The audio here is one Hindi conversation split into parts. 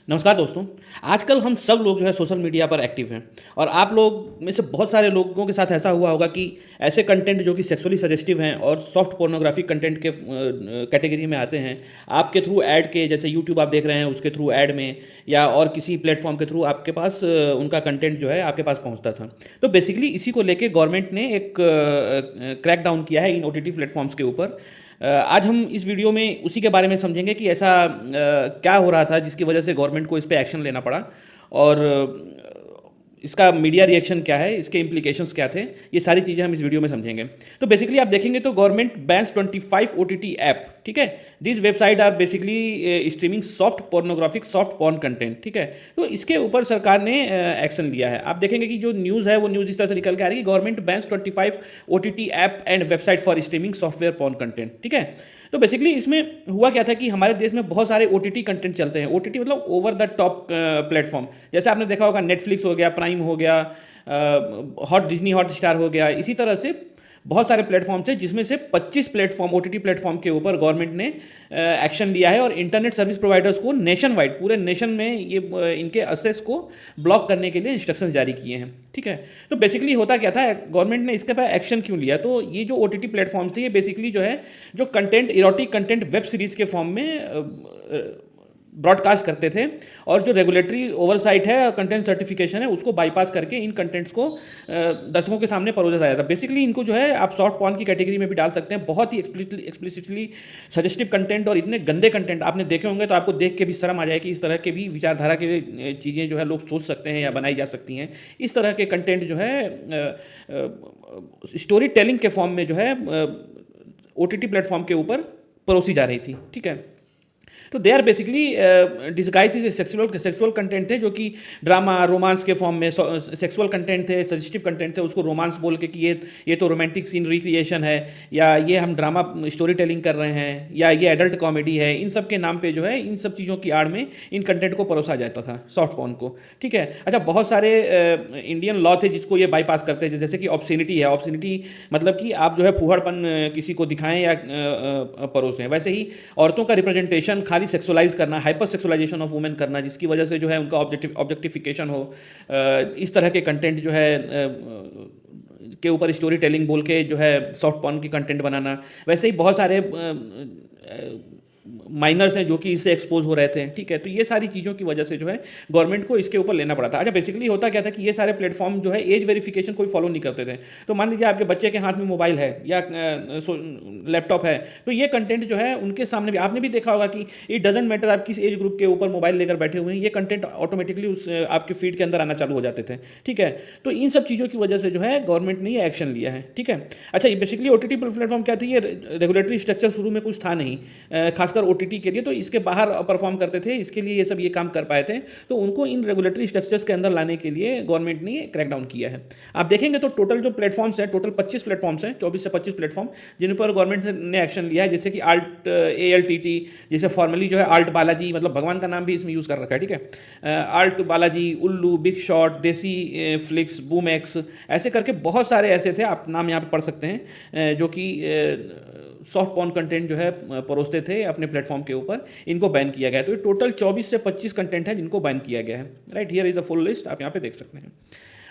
नमस्कार दोस्तों। आजकल हम सब लोग जो है सोशल मीडिया पर एक्टिव हैं और आप लोग में से बहुत सारे लोगों के साथ ऐसा हुआ होगा कि ऐसे कंटेंट जो कि सेक्सुअली सजेस्टिव हैं और सॉफ्ट पोर्नोग्राफिक कंटेंट के कैटेगरी में आते हैं, आपके थ्रू ऐड के, जैसे यूट्यूब आप देख रहे हैं उसके थ्रू ऐड में या और किसी प्लेटफॉर्म के थ्रू आपके पास उनका कंटेंट जो है आपके पास पहुंचता था। तो बेसिकली इसी को लेके गवर्नमेंट ने एक क्रैक डाउन किया है इन ओटीटी प्लेटफॉर्म्स के ऊपर। आज हम इस वीडियो में उसी के बारे में समझेंगे कि ऐसा क्या हो रहा था जिसकी वजह से गवर्नमेंट को इस पे एक्शन लेना पड़ा और इसका मीडिया रिएक्शन क्या है, इसके इम्प्लीकेशंस क्या थे, ये सारी चीज़ें हम इस वीडियो में समझेंगे। तो बेसिकली आप देखेंगे तो गवर्नमेंट बैन्स 25 ओटीटी ऐप, ठीक है। This website R basically streaming soft pornographic soft porn content, ठीक है। तो इसके ऊपर सरकार ने एक्शन लिया है। आप देखेंगे कि जो न्यूज़ है वो न्यूज़ इस तरह से निकल के आ रही है कि government bans 25 OTT app and website for streaming software porn content, ठीक है। तो बेसिकली इसमें हुआ क्या था कि हमारे देश में बहुत सारे ओटीटी कंटेंट चलते हैं। ओटीटी मतलब ओवर द टॉप प्लेटफॉर्म, जैसे आपने देखा होगा नेटफ्लिक्स हो गया, प्राइम हो गया, हॉट डिज्नी हॉट स्टार हो गया। इसी तरह से बहुत सारे प्लेटफॉर्म थे जिसमें से 25 प्लेटफॉर्म ओटीटी प्लेटफॉर्म के ऊपर गवर्नमेंट ने एक्शन लिया है और इंटरनेट सर्विस प्रोवाइडर्स को नेशन वाइड, पूरे नेशन में ये इनके असेस को ब्लॉक करने के लिए इंस्ट्रक्शन जारी किए हैं, ठीक है। तो बेसिकली होता क्या था, गवर्नमेंट ने इसके पर एक्शन क्यों लिया? तो ये जो ओटीटी प्लेटफॉर्म थे ये बेसिकली जो है जो content, erotic content web series के फॉर्म में ब्रॉडकास्ट करते थे और जो रेगुलेटरी ओवरसाइट है, कंटेंट सर्टिफिकेशन है, उसको बाईपास करके इन कंटेंट्स को दर्शकों के सामने परोसा जाता था। बेसिकली इनको जो है आप सॉफ्ट पॉर्न की कैटेगरी में भी डाल सकते हैं। बहुत ही एक्सप्लिसिटली सजेस्टिव कंटेंट और इतने गंदे कंटेंट आपने देखे होंगे तो आपको देख के भी शर्म आ जाए कि इस तरह के भी विचारधारा के चीज़ें जो है लोग सोच सकते हैं या बनाई जा सकती हैं। इस तरह के कंटेंट जो है स्टोरी टेलिंग के फॉर्म में जो है ओटीटी प्लेटफॉर्म के ऊपर परोसी जा रही थी, ठीक है। तो they are basically disguise is sexual content थे जो कि ड्रामा रोमांस के फॉर्म में सेक्सुअल कंटेंट थे, सजेस्टिव कंटेंट थे, उसको रोमांस बोल के कि ये तो रोमांटिक सीन रिक्रिएशन है या ये हम ड्रामा स्टोरी टेलिंग कर रहे हैं या ये एडल्ट कॉमेडी है। इन सब के नाम पे जो है इन सब चीज़ों की आड़ में इन कंटेंट को परोसा जाता था, सॉफ्ट पॉर्न को, ठीक है। अच्छा, बहुत सारे इंडियन लॉ थे जिसको ये बाईपास करते थे, जैसे कि ऑब्सिनिटी है। ऑब्सिनिटी मतलब कि आप जो है फूहड़पन किसी को दिखाएं या परोसें। वैसे ही औरतों का रिप्रेजेंटेशन खाली सेक्सुअलाइज करना, हाइपर सेक्सुलाइजेशन ऑफ वुमेन करना, जिसकी वजह से जो है उनका ऑब्जेक्टिफिकेशन हो, इस तरह के कंटेंट जो है के ऊपर स्टोरी टेलिंग बोल के जो है सॉफ्ट पॉर्न की कंटेंट बनाना। वैसे ही बहुत सारे माइनर्स हैं जो कि इससे एक्सपोज हो रहे थे, ठीक है। तो ये सारी चीज़ों की वजह से जो है गवर्नमेंट को इसके ऊपर लेना पड़ा था। अच्छा, बेसिकली होता क्या था कि ये सारे प्लेटफॉर्म जो है एज वेरिफिकेशन कोई फॉलो नहीं करते थे। तो मान लीजिए आपके बच्चे के हाथ में मोबाइल है या लैपटॉप है, तो ये कंटेंट जो है उनके सामने भी, आपने भी देखा होगा कि इट डजेंट मैटर आप किस एज ग्रुप के ऊपर मोबाइल लेकर बैठे हुए हैं, ये कंटेंट ऑटोमेटिकली उस आपके फीड के अंदर आना चालू हो जाते थे, ठीक है। तो इन सब चीज़ों की वजह से जो है गवर्नमेंट ने ये एक्शन लिया है, ठीक है। अच्छा, ये बेसिकली ओटीटी प्लेटफॉर्म क्या थी, ये रेगुलेटरी स्ट्रक्चर शुरू में कुछ था नहीं, खासकर ओटीटी के लिए, तो इसके बाहर परफॉर्म करते थे, इसके लिए ये सब ये काम कर पाए थे। तो उनको इन रेगुलेटरी स्ट्रक्चर्स के अंदर लाने के लिए गवर्नमेंट ने क्रैकडाउन किया है। आप देखेंगे तो टोटल जो प्लेटफॉर्म्स हैं, टोटल 25 प्लेटफॉर्म्स हैं, 24 से 25 प्लेटफॉर्म जिन पर गवर्नमेंट ने एक्शन लिया है, जैसे कि आल्ट ALTT, जैसे फॉर्मली जो है आल्ट बालाजी, मतलब भगवान का नाम भी इसमें यूज़ कर रखा है, ठीक है। आल्ट बालाजी, उल्लू, बिग शॉट, देसी फ्लिक्स, बूमैक्स, ऐसे करके बहुत सारे ऐसे थे, आप नाम यहाँ पे पढ़ सकते हैं, जो कि सॉफ्ट पॉर्न कंटेंट जो है परोसते थे अपने प्लेटफॉर्म के ऊपर। इनको बैन किया गया है। तो ये टोटल 24 से 25 कंटेंट है जिनको बैन किया गया है, right. Here is the full list, आप यहाँ पे देख सकते हैं।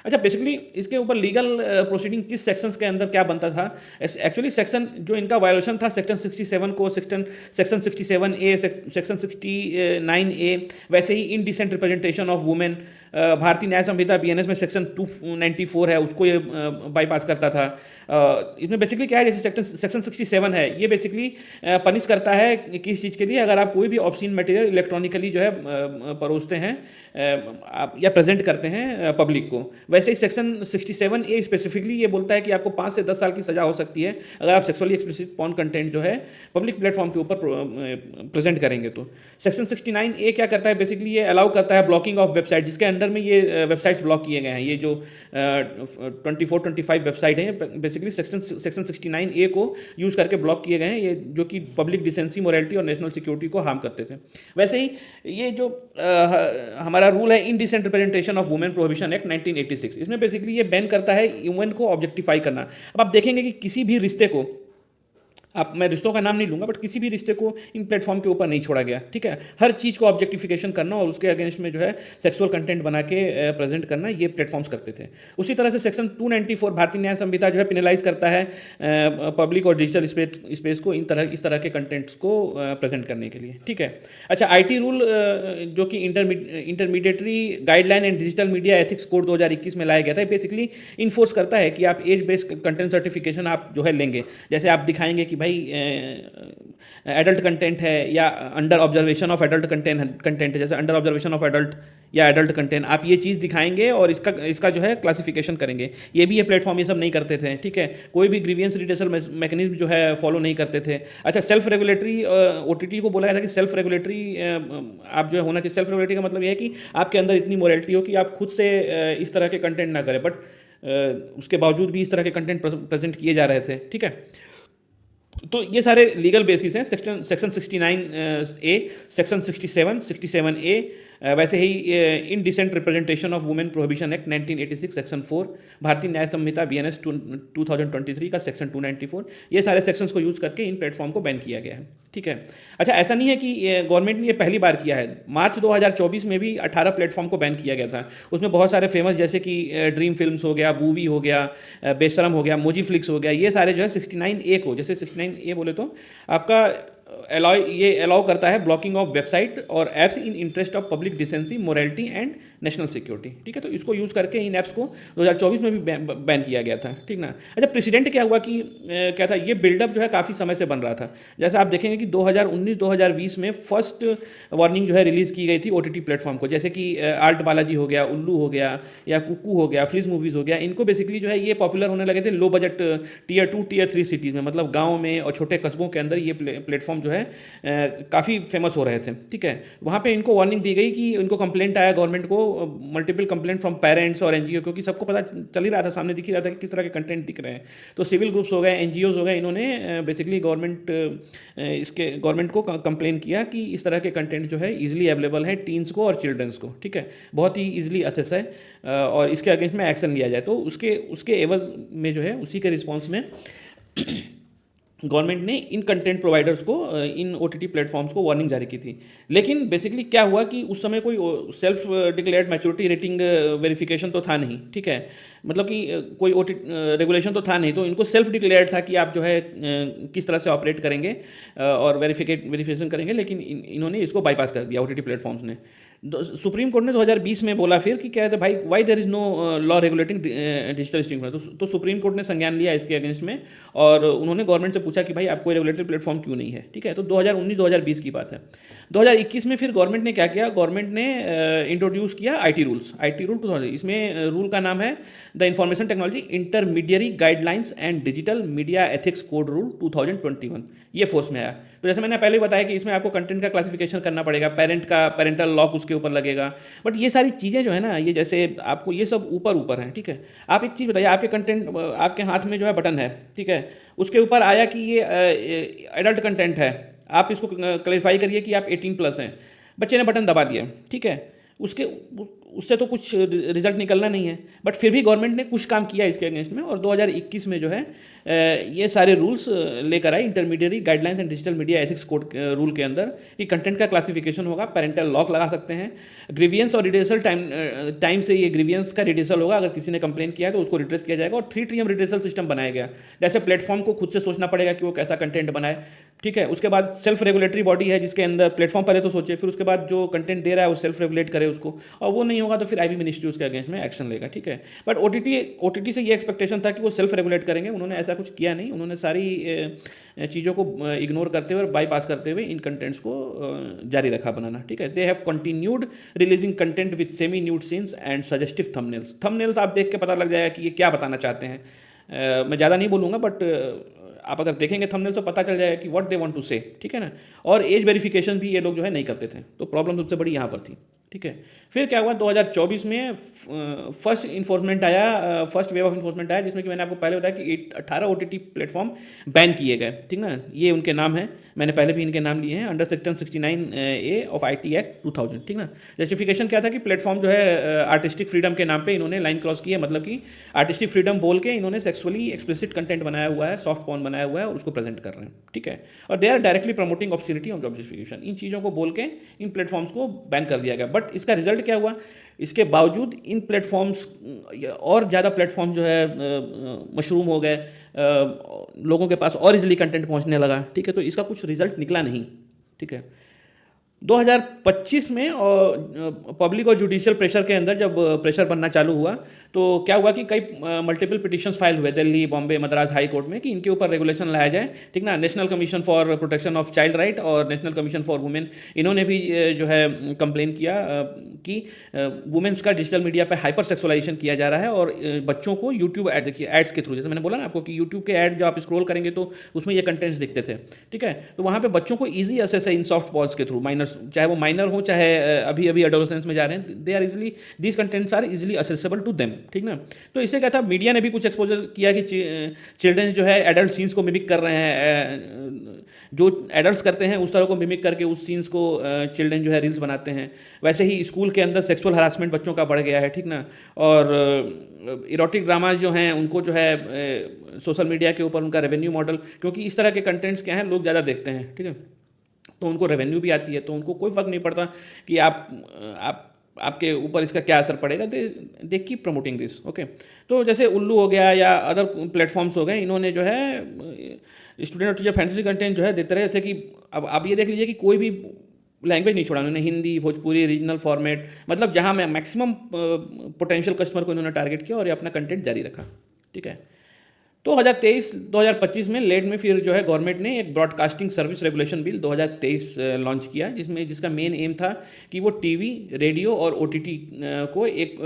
अच्छा, बेसिकली इसके ऊपर लीगल प्रोसीडिंग किस सेक्शंस के अंदर क्या बनता था? एक्चुअली सेक्शन जो इनका वायोलेशन था, सेक्शन 67 को, सेक्शन 67A, सेक्शन 69A, वैसे ही इनडिसेंट रिप्रेजेंटेशन ऑफ वुमेन, भारतीय न्याय संहिता BNS में सेक्शन 294 है, उसको ये बाईपास करता था। इसमें बेसिकली क्या है, जैसे सेक्शन 67 है, ये बेसिकली पनिश करता है किस चीज़ के लिए, अगर आप कोई भी ऑब्सीन मटेरियल इलेक्ट्रॉनिकली जो है परोसते हैं या प्रेजेंट करते हैं पब्लिक को। वैसे ही सेक्शन 67A स्पेसिफिकली ये बोलता है कि आपको 5 से 10 साल की सज़ा हो सकती है अगर आप सेक्सुअली एक्सप्लिसिट पॉर्न कंटेंट जो है पब्लिक प्लेटफॉर्म के ऊपर प्रेजेंट करेंगे। तो सेक्शन 69A क्या करता है, बेसिकली ये अलाउ करता है ब्लॉकिंग ऑफ वेबसाइट, जिसके अंडर में ये वेबसाइट्स ब्लॉक किए गए हैं। ये जो 24-25 वेबसाइट हैं बेसिकली सेक्शन 69A को यूज़ करके ब्लॉक किए गए हैं, ये जो कि पब्लिक डिसेंसी, मोरालिटी और नेशनल सिक्योरिटी को हार्म करते थे। वैसे ही ये जो हमारा रूल है indecent representation of women prohibition act 1986, इसमें बेसिकली ये बैन करता है वुमेन को ऑब्जेक्टिफाई करना। अब आप देखेंगे कि किसी भी रिश्ते को आप, मैं रिश्तों का नाम नहीं लूँगा, बट किसी भी रिश्ते को इन प्लेटफॉर्म के ऊपर नहीं छोड़ा गया, ठीक है। हर चीज़ को ऑब्जेक्टिफिकेशन करना और उसके अगेंस्ट में जो है सेक्सुअल कंटेंट बना के प्रेजेंट करना, ये प्लेटफॉर्म्स करते थे। उसी तरह से सेक्शन 294 भारतीय न्याय संहिता जो है पिनलाइज करता है पब्लिक और डिजिटल स्पेस को इस तरह के कंटेंट्स को प्रेजेंट करने के लिए, ठीक है। अच्छा, आईटी रूल जो कि intermediary guideline and digital media ethics code 2021 में लाया गया था, बेसिकली इन्फोर्स करता है कि आप एज बेस्ड कंटेंट सर्टिफिकेशन आप जो है लेंगे। जैसे आप दिखाएंगे कि भाई एडल्ट कंटेंट है या under observation of adult content है, जैसे अंडर ऑब्जर्वेशन ऑफ एडल्ट या एडल्ट कंटेंट, आप ये चीज़ दिखाएंगे और इसका जो है क्लासिफिकेशन करेंगे। ये भी ये प्लेटफॉर्म ये सब नहीं करते थे, ठीक है। कोई भी ग्रीवियंस रिड्रेसल मैकेनिज्म जो है फॉलो नहीं करते थे। अच्छा, सेल्फ रेगुलेटरी ओटीटी को बोला गया था कि सेल्फ रेगुलेटरी आप जो है होना चाहिए। सेल्फ रेगुलेटरी का मतलब ये है कि आपके अंदर इतनी मोरालिटी हो कि आप खुद से इस तरह के कंटेंट ना करें, बट उसके बावजूद भी इस तरह के कंटेंट प्रेजेंट किए जा रहे थे, ठीक है। तो ये सारे लीगल बेसिस हैं, सेक्शन 69 ए, सेक्शन 67 ए, वैसे ही indecent representation of women prohibition act 1986 section 4, Bharatiya न्याय संहिता BNS 2023 का सेक्शन 294, ये सारे सेक्शंस को यूज करके इन प्लेटफॉर्म को बैन किया गया है, ठीक है। अच्छा, ऐसा नहीं है कि गवर्नमेंट ने ये पहली बार किया है। मार्च 2024 में भी 18 प्लेटफॉर्म को बैन किया गया था। उसमें बहुत सारे फेमस, जैसे कि ड्रीम फिल्म्स हो गया, मूवी हो गया, बेशरम हो गया, मोजी फ्लिक्स हो गया, ये सारे जो है 69A को, जैसे 69A बोले तो आपका अलाउ करता है ब्लॉकिंग ऑफ वेबसाइट और apps in interest of public decency, morality and national security, ठीक है। तो इसको यूज़ करके इन ऐप्स को 2024 में भी बैन किया गया था, ठीक ना। अच्छा, प्रेसिडेंट क्या हुआ कि क्या था, ये बिल्डअप जो है काफ़ी समय से बन रहा था। जैसे आप देखेंगे कि 2019-2020 में फर्स्ट वार्निंग जो है रिलीज़ की गई थी OTT प्लेटफॉर्म को, जैसे कि आर्ट बालाजी हो गया, उल्लू हो गया, या कुकू हो गया, फ्लिज मूवीज़ हो गया। इनको बेसिकली जो है ये पॉपुलर होने लगे थे low budget Tier 2 Tier 3 cities में, मतलब गाँव में और छोटे कस्बों के अंदर ये प्लेटफॉर्म जो है काफ़ी फेमस हो रहे थे, ठीक है। वहाँ पे इनको वार्निंग दी गई कि इनको कंप्लेंट आया गवर्नमेंट को, मल्टीपल कंप्लेंट फ्रॉम पेरेंट्स और NGO, क्योंकि सबको पता चल ही रहा था, सामने दिख ही रहा था कि किस तरह के कंटेंट दिख रहे हैं। तो सिविल ग्रुप्स हो गए, NGOs हो गए, इन्होंने बेसिकली गवर्नमेंट को कंप्लेन किया कि इस तरह के कंटेंट जो है ईजिली अवेलेबल है टीन्स को और चिल्ड्रंस को, ठीक है, बहुत ही ईजिली असेस है, और इसके अगेंस्ट में एक्शन लिया जाए। तो उसके एवज में जो है, उसी के रिस्पॉन्स में गवर्नमेंट ने इन कंटेंट प्रोवाइडर्स को, इन OTT प्लेटफॉर्म्स को वार्निंग जारी की थी। लेकिन बेसिकली क्या हुआ कि उस समय कोई self declared maturity rating verification तो था नहीं, ठीक है। मतलब कि कोई रेगुलेशन तो था नहीं, तो इनको सेल्फ डिक्लेयर्ड था कि आप जो है किस तरह से ऑपरेट करेंगे और वेरिफिकेशन करेंगे, लेकिन इन्होंने इसको बाईपास कर दिया OTT प्लेटफॉर्म्स ने। सुप्रीम कोर्ट ने 2020 में बोला फिर कि क्या है भाई, why there is no law regulating digital streaming. तो सुप्रीम कोर्ट ने संज्ञान लिया इसके अगेंस्ट में, और उन्होंने गवर्नमेंट से पूछा कि भाई आप कोई रेगुलेटरी प्लेटफॉर्म क्यों नहीं है, ठीक है। तो 2019-2020 की बात है। 2021 में फिर गवर्नमेंट ने क्या किया, गवर्नमेंट ने इंट्रोड्यूस किया IT रूल 2000। इसमें रूल का नाम है the information technology intermediary guidelines and digital media ethics code rule 2021, ये फोर्स में आया। तो जैसे मैंने पहले बताया कि इसमें आपको कंटेंट का क्लासिफिकेशन करना पड़ेगा, पेरेंटल लॉक उसके ऊपर लगेगा, बट ये सारी चीज़ें जो है ना, ये जैसे आपको ये सब ऊपर हैं, ठीक है। आप एक चीज़ बताइए, आपके कंटेंट, आपके हाथ में जो है बटन है, ठीक है, उसके ऊपर आया कि ये एडल्ट कंटेंट है, आप इसको क्लैरिफाई करिए कि आप 18+ हैं, बच्चे ने बटन दबा दिया, ठीक है। उससे तो कुछ रिजल्ट निकलना नहीं है, बट फिर भी गवर्नमेंट ने कुछ काम किया इसके अगेंस्ट में, और 2021 में जो है ये सारे रूल्स लेकर आए, intermediary guidelines and digital media ethics code rule के अंदर, कि कंटेंट का क्लासिफिकेशन होगा, पेरेंटल लॉक लगा सकते हैं, ग्रीवियंस और रिड्रेसल टाइम से ये ग्रीवियंस का रिड्रेसल होगा, अगर किसी ने कंप्लेन किया है तो उसको रिड्रेस किया जाएगा, और 3TM रिड्रेसल सिस्टम बनाया गया। जैसे प्लेटफॉर्म को खुद से सोचना पड़ेगा कि वो कैसा कंटेंट बनाए, ठीक है। उसके बाद सेल्फ रेगुलेटरी बॉडी है जिसके अंदर प्लेटफॉर्म पहले तो सोचे, फिर उसके बाद जो कंटेंट दे रहा है वो सेल्फ रेगुलेट करे उसको, और वो नहीं होगा तो फिर IB मिनिस्ट्री उसके अगेंस्ट में एक्शन लेगा, ठीक है। बट OTT से ये एक्सपेक्टेशन था कि वो सेल्फ रेगुलेट करेंगे, उन्होंने ऐसा कुछ किया नहीं। उन्होंने सारी चीज़ों को इग्नोर करते हुए और बाईपास करते हुए इन कंटेंट्स को जारी रखा बनाना, ठीक है। They have continued releasing content with semi nude scenes and suggestive thumbnails आप देख के पता लग जाएगा कि ये क्या बताना चाहते हैं। मैं ज़्यादा नहीं बोलूँगा, बट आप अगर देखेंगे थंबनेल तो पता चल जाएगा कि व्हाट दे वांट टू से, ठीक है ना। और एज वेरिफिकेशन भी ये लोग जो है नहीं करते थे, तो प्रॉब्लम सबसे बड़ी यहाँ पर थी। ठीक है। फिर क्या हुआ 2024 में फर्स्ट इन्फोर्समेंट आया, फर्स्ट वेव ऑफ इन्फोर्समेंट आया, जिसमें कि मैंने आपको पहले बताया कि 18 OTT प्लेटफॉर्म बैन किए गए, ठीक ना। ये उनके नाम हैं, मैंने पहले भी इनके नाम लिए हैं, under section 69A of IT act 2000, ठीक ना। जस्टिफिकेशन क्या था कि प्लेटफॉर्म जो है आर्टिस्टिक फ्रीडम के नाम पे इन्होंने लाइन क्रॉस की है, मतलब कि आर्टिस्टिक फ्रीडम बोल के इन्होंने सेक्सुअली एक्सप्लिसिट कंटेंट बनाया हुआ है, सॉफ्ट पॉर्न बनाया हुआ है और उसको प्रेजेंट कर रहे हैं, ठीक है। और they are directly promoting obscenity of objectification, इन चीज़ों को बोल के इन प्लेटफॉर्म्स को बैन कर दिया गया। बट इसका रिजल्ट क्या हुआ, इसके बावजूद इन प्लेटफॉर्म्स और ज़्यादा प्लेटफॉर्म जो है मशरूम हो गए, लोगों के पास और इजीली कंटेंट पहुंचने लगा, ठीक है। तो इसका कुछ रिजल्ट निकला नहीं, ठीक है। 2025 में और पब्लिक और जुडिशियल प्रेशर के अंदर जब प्रेशर बनना चालू हुआ तो क्या हुआ कि कई मल्टीपल पिटिशंस फाइल हुए दिल्ली, बॉम्बे, मद्रास हाई कोर्ट में कि इनके ऊपर रेगुलेशन लाया जाए, ठीक ना। National commission for protection of child right और नेशनल कमीशन फॉर वुमेन, इन्होंने भी जो है कंप्लेन किया कि वुमेन्स का डिजिटल मीडिया पे हाइपर सेक्सुअलाइजेशन किया जा रहा है और बच्चों को यूट्यूब एड, देखिए एड्स के थ्रू, जैसे मैंने बोला ना आपको कि यूट्यूब के ऐड जो आप स्क्रॉल करेंगे तो उसमें ये कंटेंट्स दिखते थे, ठीक है। तो वहाँ पे बच्चों को ईजी एक्सेस है इन सॉफ्ट पॉज के थ्रू, माइनर्स, चाहे वो माइनर हो चाहे अभी अभी एडोलेसेंस में जा रहे हैं, they are easily, these contents are easily accessible to them, ठीक ना। तो इससे क्या था, मीडिया ने भी कुछ एक्सपोजर किया कि चिल्ड्रन जो है एडल्ट सीन्स को मिमिक कर रहे हैं, जो एडल्ट्स करते हैं उस तरह को मिमिक करके उस सीन्स को चिल्ड्रन जो है रील्स बनाते हैं। वैसे ही स्कूल के अंदर सेक्सुअल हरासमेंट बच्चों का बढ़ गया है, ठीक ना। और इरोटिक ड्रामा जो हैं उनको जो है सोशल मीडिया के ऊपर उनका रेवेन्यू मॉडल, क्योंकि इस तरह के कंटेंट्स क्या हैं लोग ज़्यादा देखते हैं, ठीक है, तो उनको रेवेन्यू भी आती है, तो उनको कोई फ़र्क नहीं पड़ता कि आपके ऊपर इसका क्या असर पड़ेगा, they keep promoting this, okay. तो जैसे उल्लू हो गया या अदर प्लेटफॉर्म्स हो गए, इन्होंने जो है स्टूडेंट और टीचर फैंटेसी कंटेंट जो है देते रहे, जैसे कि अब आप ये देख लीजिए कि कोई भी लैंग्वेज नहीं छोड़ा उन्होंने, हिंदी, भोजपुरी, रीजनल फॉर्मेट, मतलब जहाँ मैक्सिमम पोटेंशियल कस्टमर को इन्होंने टारगेट किया और ये अपना कंटेंट जारी रखा, ठीक है। तो 2023-2025 में लेट में फिर जो है गवर्नमेंट ने एक broadcasting service regulation bill 2023 launch किया, जिसका मेन एम था कि वो टीवी, रेडियो और ओटीटी को एक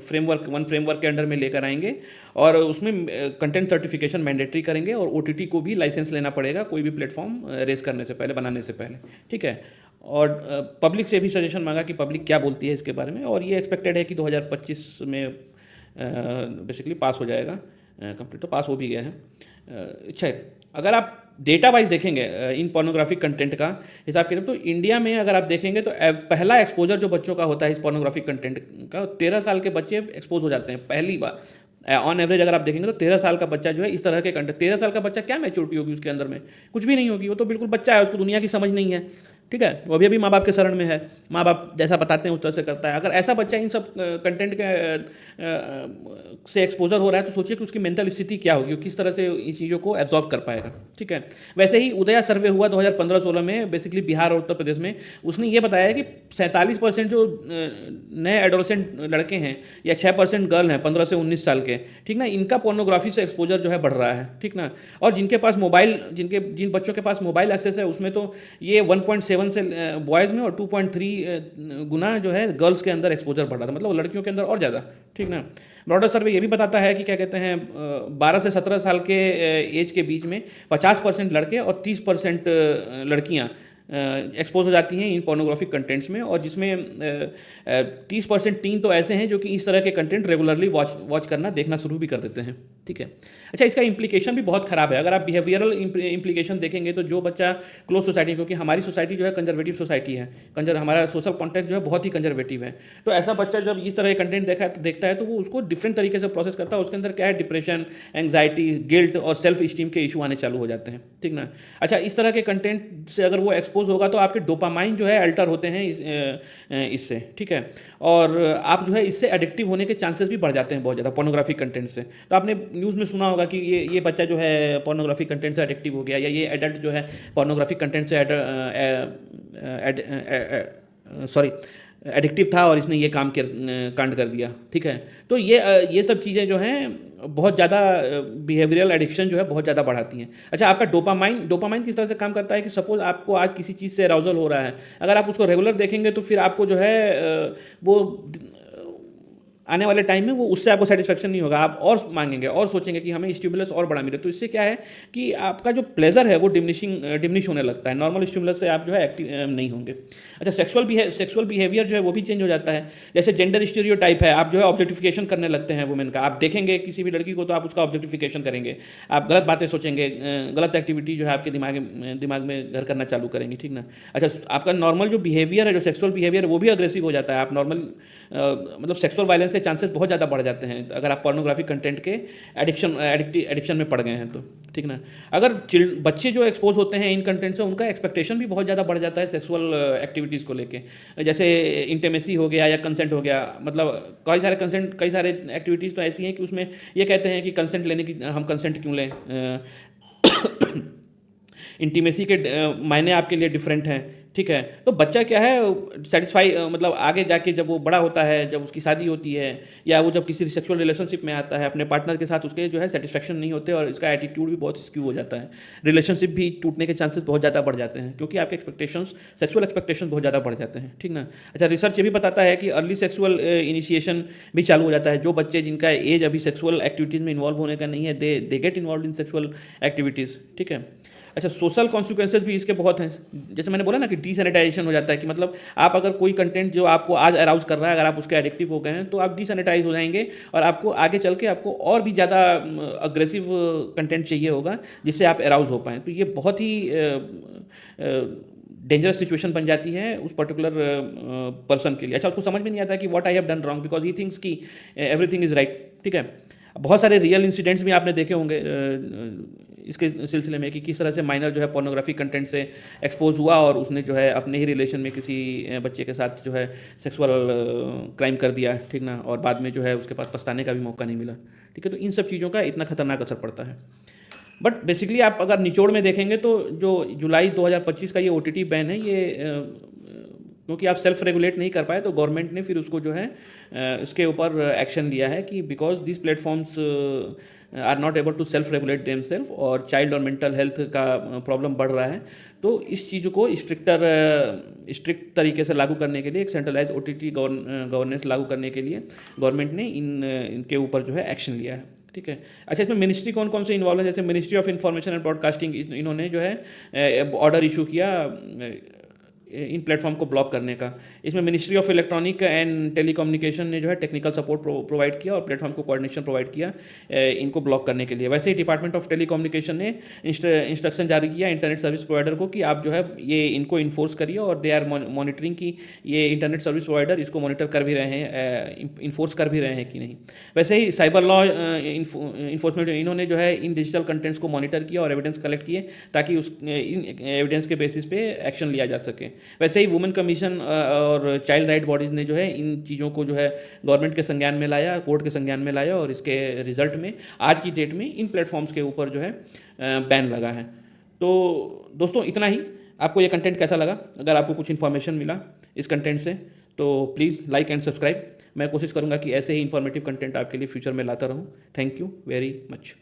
फ्रेमवर्क के अंडर में लेकर आएंगे और उसमें कंटेंट सर्टिफिकेशन मैंडेटरी करेंगे और ओटीटी को भी लाइसेंस लेना पड़ेगा कोई भी प्लेटफॉर्म रेस करने से पहले, बनाने से पहले, ठीक है। और पब्लिक से भी सजेशन मांगा कि पब्लिक क्या बोलती है इसके बारे में, और ये एक्सपेक्टेड है कि 2025 में बेसिकली पास हो जाएगा, कंप्लीट तो पास हो भी गया है। अच्छा, अगर आप डेटा वाइज देखेंगे इन पोर्नोग्राफिक कंटेंट का हिसाब किताब, तो इंडिया में अगर आप देखेंगे तो पहला एक्सपोजर जो बच्चों का होता है इस पोर्नोग्राफिक कंटेंट का, 13 साल के बच्चे एक्सपोज हो जाते हैं पहली बार। ऑन एवरेज अगर आप देखेंगे तो 13 साल का बच्चा जो है इस तरह के कंटेंट, 13 साल का बच्चा क्या मैच्योरिटी होगी उसके अंदर में, कुछ भी नहीं होगी, वो तो बिल्कुल बच्चा है, उसको दुनिया की समझ नहीं है, ठीक है। वो अभी माँ बाप के शरण में है, माँ बाप जैसा बताते हैं उस तरह से करता है। अगर ऐसा बच्चा इन सब कंटेंट के से एक्सपोजर हो रहा है तो सोचिए कि उसकी मेंटल स्थिति क्या होगी, किस तरह से इन चीज़ों को एब्जॉर्ब कर पाएगा, ठीक है। वैसे ही उदया सर्वे हुआ 2015-16 में, बेसिकली बिहार और उत्तर प्रदेश में, उसने ये बताया कि 47% जो नए एडोलेसेंट लड़के हैं या 6% गर्ल हैं 15 से 19 साल के, ठीक ना, इनका पोर्नोग्राफी से एक्सपोजर जो है बढ़ रहा है, ठीक ना। और जिनके पास मोबाइल, जिन बच्चों के पास मोबाइल एक्सेस है उसमें तो ये 1.7 से बॉयज़ में और 2.3 गुना जो है गर्ल्स के अंदर एक्सपोजर बढ़ रहा था, मतलब लड़कियों के अंदर और ज़्यादा, ठीक ना। ब्रॉडर सर्वे ये भी बताता है कि क्या कहते हैं 12 से 17 साल के एज के बीच में 50% लड़के और 30% लड़कियां एक्सपोज हो जाती हैं इन पोर्नोग्राफिक कंटेंट्स में, और जिसमें 30% टीन तो ऐसे हैं जो कि इस तरह के कंटेंट रेगुलरली वॉच करना, देखना शुरू भी कर देते हैं, ठीक है। अच्छा, इसका इम्प्लीकेशन भी बहुत ख़राब है। अगर आप बिहेवियरल इम्प्लीकेशन देखेंगे तो जो बच्चा क्लोज सोसाइटी, क्योंकि हमारी सोसाइटी जो है कंजर्वेटिव सोसाइटी है, हमारा सोशल कॉन्टेक्ट जो है बहुत ही कंजर्वेटिव है, तो ऐसा बच्चा जब इस तरह के कंटेंट देखता है तो वो उसको डिफरेंट तरीके से प्रोसेस करता है, उसके अंदर क्या है, डिप्रेशन, एंग्जाइटी, गिल्ट और सेल्फ स्टीम के इशू आने चालू हो जाते हैं, ठीक ना। अच्छा, इस तरह के कंटेंट से अगर वो एक्सपोज होगा तो आपके डोपामाइन जो है अल्टर होते हैं इससे, ठीक है, और आप जो है इससे एडिक्टिव होने के चांसेस भी बढ़ जाते हैं बहुत ज़्यादा पोर्नोग्राफिक कंटेंट से। तो आपने न्यूज़ में सुना होगा कि ये बच्चा जो है पोर्नोग्राफिक कंटेंट से एडिक्टिव हो गया, या ये एडल्ट जो है पोर्नोग्राफिक कंटेंट से एडिक्टिव था और इसने ये कांड कर दिया, ठीक है। तो ये सब चीज़ें जो हैं बहुत ज़्यादा बिहेवियरल एडिक्शन जो है बहुत ज़्यादा बढ़ाती हैं। अच्छा, आपका डोपामाइन किस तरह से काम करता है कि सपोज आपको आज किसी चीज़ से अराउजल हो रहा है, अगर आप उसको रेगुलर देखेंगे तो फिर आपको जो है वो आने वाले टाइम में वो उससे आपको सेटिस्फेक्शन नहीं होगा, आप और मांगेंगे और सोचेंगे कि हमें स्टिमुलस और बड़ा मिले। तो इससे क्या है कि आपका जो प्लेजर है वो डिमिनिश होने लगता है, नॉर्मल स्टिमुलस से आप जो है एक्टिव नहीं होंगे। अच्छा, सेक्सुअल बिहेवियर जो है वो भी चेंज हो जाता है। जैसे जेंडर स्टीरियोटाइप है, आप जो है ऑब्जेक्टिफिकेशन करने लगते हैं वुमेन का। आप देखेंगे किसी भी लड़की को तो आप उसका ऑब्जेक्टिफिकेशन करेंगे, आप गलत बातें सोचेंगे, गलत एक्टिविटी जो है आपके दिमाग में घर करना चालू करेंगे, ठीक ना। अच्छा, आपका नॉर्मल जो बिहेवियर है, जो सेक्सुअल बिहेवियर है वो भी अग्रेसिव हो जाता है। आप नॉर्मल मतलब सेक्सुअल वायलेंस के चांसेस बहुत ज़्यादा बढ़ जाते हैं अगर आप पोर्नोग्राफिक कंटेंट के एडिक्शन में पड़ गए हैं तो, ठीक ना। अगर बच्चे जो एक्सपोज होते हैं इन कंटेंट से, उनका एक्सपेक्टेशन भी बहुत ज़्यादा बढ़ जाता है सेक्सुअल एक्टिविटीज़ को लेके। जैसे इंटीमेसी हो गया या कंसेंट हो गया, मतलब कई सारे एक्टिविटीज़ तो ऐसी हैं कि उसमें ये कहते हैं कि कंसेंट लेने की हम कंसेंट क्यों लें। इंटीमेसी के मायने आपके लिए डिफरेंट हैं, ठीक है। तो बच्चा क्या है सेटिस्फाई, मतलब आगे जाके जब वो बड़ा होता है, जब उसकी शादी होती है या वो जब किसी सेक्सुअल रिलेशनशिप में आता है अपने पार्टनर के साथ, उसके जो है सेटिस्फेक्शन नहीं होते और इसका एटीट्यूड भी बहुत स्क्यू हो जाता है। रिलेशनशिप भी टूटने के चांसेस बहुत ज़्यादा बढ़ जाते हैं क्योंकि आपके सेक्सुअल एक्सपेक्टेशन बहुत ज़्यादा बढ़ जाते हैं, ठीक ना। अच्छा, रिसर्च ये भी बताता है कि अर्ली सेक्सुअल इनिशिएशन भी चालू हो जाता है। जो बच्चे जिनका एज अभी सेक्सुअल एक्टिविटीज़ में इन्वॉल्व होने का नहीं है, they get involve in sexual activities, ठीक है। अच्छा, सोशल कॉन्सिक्वेंसेज भी इसके बहुत हैं। जैसे मैंने बोला ना कि डीसैनिटाइजेशन हो जाता है, कि मतलब आप अगर कोई कंटेंट जो आपको आज अराउज कर रहा है, अगर आप उसके एडिक्टिव हो गए हैं तो आप डीसैनिटाइज हो जाएंगे और आपको आगे चल के आपको और भी ज़्यादा अग्रेसिव कंटेंट चाहिए होगा जिससे आप अराउज हो पाएँ। तो ये बहुत ही डेंजरस सिचुएशन बन जाती है उस पर्टिकुलर पर्सन के लिए। अच्छा, उसको समझ में नहीं आता कि what I have done wrong because he thinks कि एवरीथिंग इज़ राइट, ठीक है। बहुत सारे रियल इंसिडेंट्स भी आपने देखे होंगे इसके सिलसिले में कि किस तरह से माइनर जो है पोर्नोग्राफी कंटेंट से एक्सपोज हुआ और उसने जो है अपने ही रिलेशन में किसी बच्चे के साथ जो है सेक्सुअल क्राइम कर दिया, ठीक ना, और बाद में जो है उसके पास पछताने का भी मौका नहीं मिला, ठीक है। तो इन सब चीज़ों का इतना खतरनाक असर पड़ता है। बट बेसिकली आप अगर निचोड़ में देखेंगे तो जो जुलाई 2025 का ये OTT बैन है, ये क्योंकि आप सेल्फ रेगुलेट नहीं कर पाए तो गवर्नमेंट ने फिर उसको जो है इसके ऊपर एक्शन लिया है कि because this platforms are not able to self regulate them self और चाइल्ड और मेंटल हेल्थ का प्रॉब्लम बढ़ रहा है। तो इस चीज़ को स्ट्रिक्ट तरीके से लागू करने के लिए, एक सेंट्रलाइज OTT गवर्नेंस लागू करने के लिए गवर्नमेंट ने इनके ऊपर जो है एक्शन लिया है, ठीक है। अच्छा, इसमें मिनिस्ट्री कौन कौन से इन्वॉल्व है, जैसे ministry of information and broadcasting, इन्होंने जो है ऑर्डर इशू किया इन प्लेटफॉर्म को ब्लॉक करने का। इसमें ministry of electronic and telecommunication ने जो है टेक्निकल सपोर्ट प्रोवाइड किया और प्लेटफॉर्म को कोऑर्डिनेशन प्रोवाइड किया इनको ब्लॉक करने के लिए। वैसे ही डिपार्टमेंट ऑफ टेलीकम्युनिकेशन ने इंस्ट्रक्शन जारी किया इंटरनेट सर्विस प्रोवाइडर को कि आप जो है ये इनको इन्फोर्स करिए और दे आर मॉनिटरिंग कि ये इंटरनेट सर्विस प्रोवाइडर इसको मॉनिटर कर भी रहे हैं, इन्फोर्स कर भी रहे हैं कि नहीं। वैसे ही साइबर लॉ इन्फोर्समेंट, इन्होंने जो है इन डिजिटल कंटेंट्स को मॉनिटर किया और एविडेंस कलेक्ट किए ताकि उस इन एविडेंस के बेसिस पे एक्शन लिया जा सके। वैसे ही वुमेन कमीशन और चाइल्ड राइट बॉडीज़ ने जो है इन चीज़ों को जो है गवर्नमेंट के संज्ञान में लाया, कोर्ट के संज्ञान में लाया और इसके रिजल्ट में आज की डेट में इन प्लेटफॉर्म्स के ऊपर जो है बैन लगा है। तो दोस्तों, इतना ही। आपको ये कंटेंट कैसा लगा? अगर आपको कुछ इन्फॉर्मेशन मिला इस कंटेंट से तो प्लीज़ लाइक एंड सब्सक्राइब। मैं कोशिश करूँगा कि ऐसे ही इन्फॉर्मेटिव कंटेंट आपके लिए फ्यूचर में लाता रहूँ। Thank you very much.